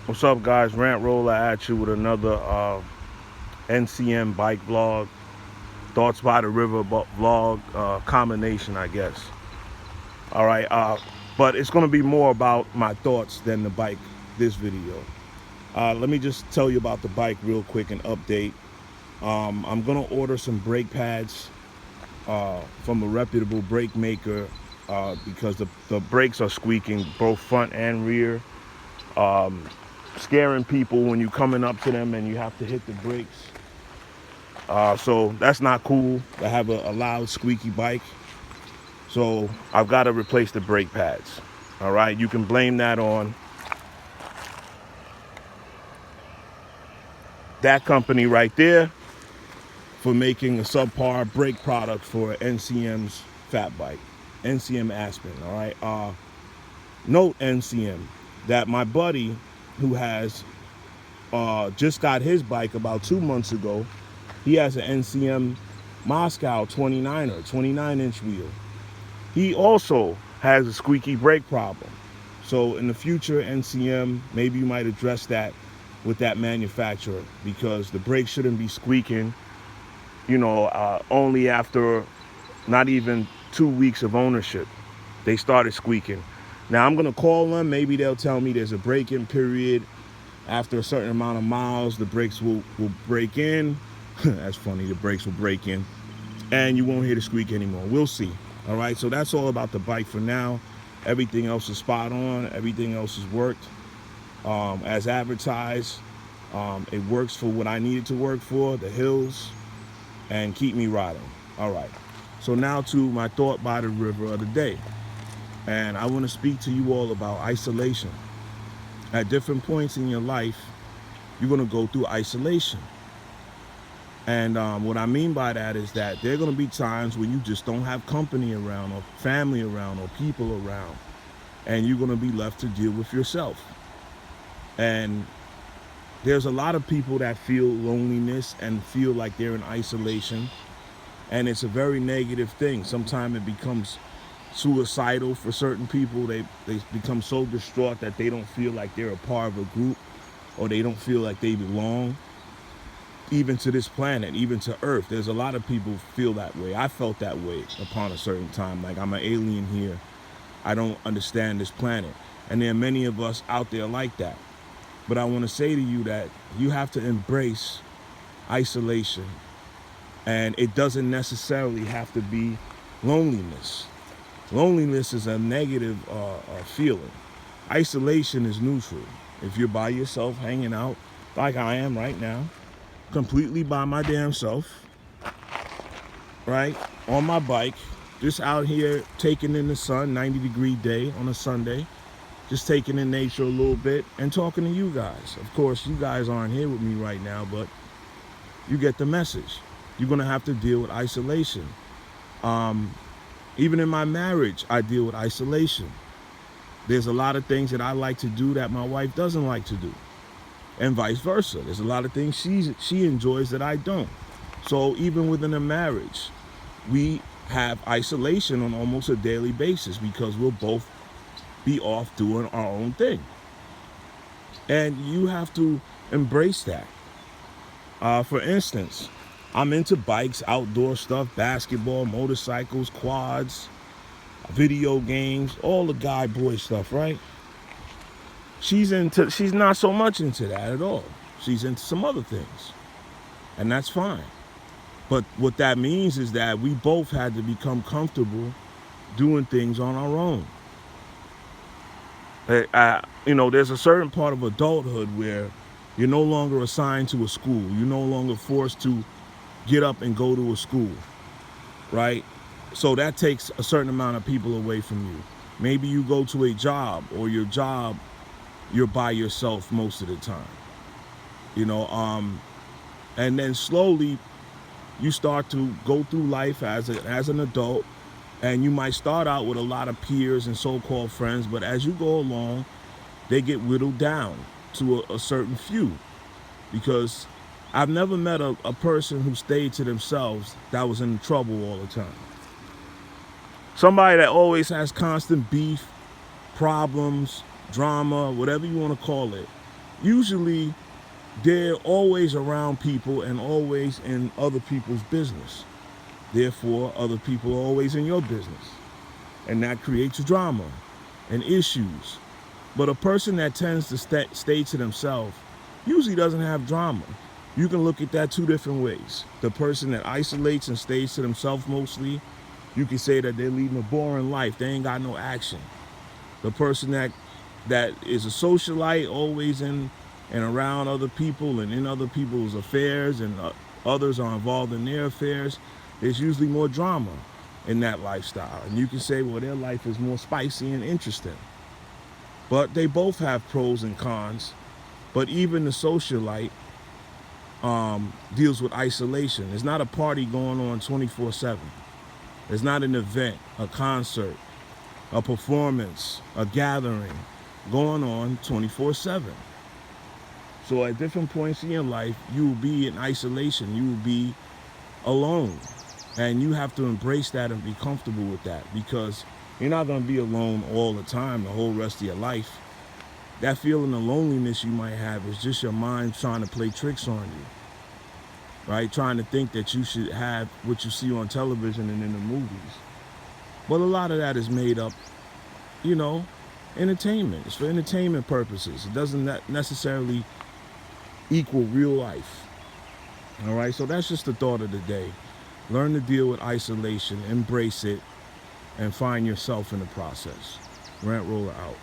What's up, guys? Rant Roller at you with another NCM bike vlog, Thoughts by the River vlog combination, I guess. All right, but it's going to be more about my thoughts than the bike this video. Let me just tell you about the bike real quick and update. I'm going to order some brake pads from a reputable brake maker because the brakes are squeaking, both front and rear. Scaring people when you're coming up to them and you have to hit the brakes. So that's not cool to have a loud squeaky bike. So I've got to replace the brake pads. All right, you can blame that on that company right there for making a subpar brake product for NCM's fat bike, NCM Aspen. All right, note NCM that my buddy who has just got his bike about 2 months ago. He has an NCM Moscow 29er, 29-inch wheel. He also has a squeaky brake problem. So in the future, NCM, maybe you might address that with that manufacturer because the brakes shouldn't be squeaking, only after not even 2 weeks of ownership. They started squeaking. Now I'm gonna call them, maybe they'll tell me there's a break-in period. After a certain amount of miles, the brakes will break in. That's funny, the brakes will break in and you won't hear the squeak anymore. We'll see. All right, so that's all about the bike for now. Everything else is spot on. Everything else has worked as advertised. It works for what I needed to work for, the hills, and keep me riding. All right, so now to my thought by the river of the day. And I want to speak to you all about isolation. At different points in your life, you're going to go through isolation. And what I mean by that is that there are going to be times when you just don't have company around or family around or people around. And you're going to be left to deal with yourself. And there's a lot of people that feel loneliness and feel like they're in isolation. And it's a very negative thing. Sometimes it becomes suicidal for certain people. They become so distraught that they don't feel like they're a part of a group or they don't feel like they belong. Even to this planet, even to Earth, there's a lot of people feel that way. I felt that way upon a certain time, like I'm an alien here. I don't understand this planet. And there are many of us out there like that. But I want to say to you that you have to embrace isolation. And it doesn't necessarily have to be loneliness. Loneliness is a negative feeling. Isolation is neutral. If you're by yourself, hanging out, like I am right now, completely by my damn self, right? On my bike, just out here taking in the sun, 90-degree day on a Sunday, just taking in nature a little bit and talking to you guys. Of course, you guys aren't here with me right now, but you get the message. You're gonna have to deal with isolation. Even in my marriage, I deal with isolation. There's a lot of things that I like to do that my wife doesn't like to do. And vice versa. There's a lot of things she enjoys that I don't. So even within a marriage, we have isolation on almost a daily basis because we'll both be off doing our own thing. And you have to embrace that. For instance, I'm into bikes, outdoor stuff, basketball, motorcycles, quads, video games, all the guy boy stuff, right? She's not so much into that at all. She's into some other things. And that's fine. But what that means is that we both had to become comfortable doing things on our own. There's a certain part of adulthood where you're no longer assigned to a school. You're no longer forced to get up and go to a school, right? So that takes a certain amount of people away from you. Maybe you go to a job or your job, you're by yourself most of the time, and then slowly you start to go through life as an adult, and you might start out with a lot of peers and so-called friends, but as you go along, they get whittled down to a certain few, because I've never met a person who stayed to themselves that was in trouble all the time. Somebody that always has constant beef, problems, drama, whatever you want to call it, usually they're always around people and always in other people's business. Therefore, other people are always in your business. And that creates drama and issues. But a person that tends to stay to themselves usually doesn't have drama. You can look at that two different ways. The person that isolates and stays to themselves mostly, you can say that they're leading a boring life. They ain't got no action. The person that is a socialite, always in and around other people and in other people's affairs, and others are involved in their affairs, there's usually more drama in that lifestyle. And you can say, well, their life is more spicy and interesting. But they both have pros and cons. But even the socialite deals with isolation. There's not a party going on 24/7. There's not an event, a concert, a performance, a gathering going on 24/7. So at different points in your life, you will be in isolation. You will be alone. And you have to embrace that and be comfortable with that, because you're not going to be alone all the time, the whole rest of your life. That feeling of loneliness you might have is just your mind trying to play tricks on you, right? Trying to think that you should have what you see on television and in the movies. But a lot of that is made up, entertainment. It's for entertainment purposes. It doesn't necessarily equal real life. All right, so that's just the thought of the day. Learn to deal with isolation, embrace it, and find yourself in the process. Rant Roller out.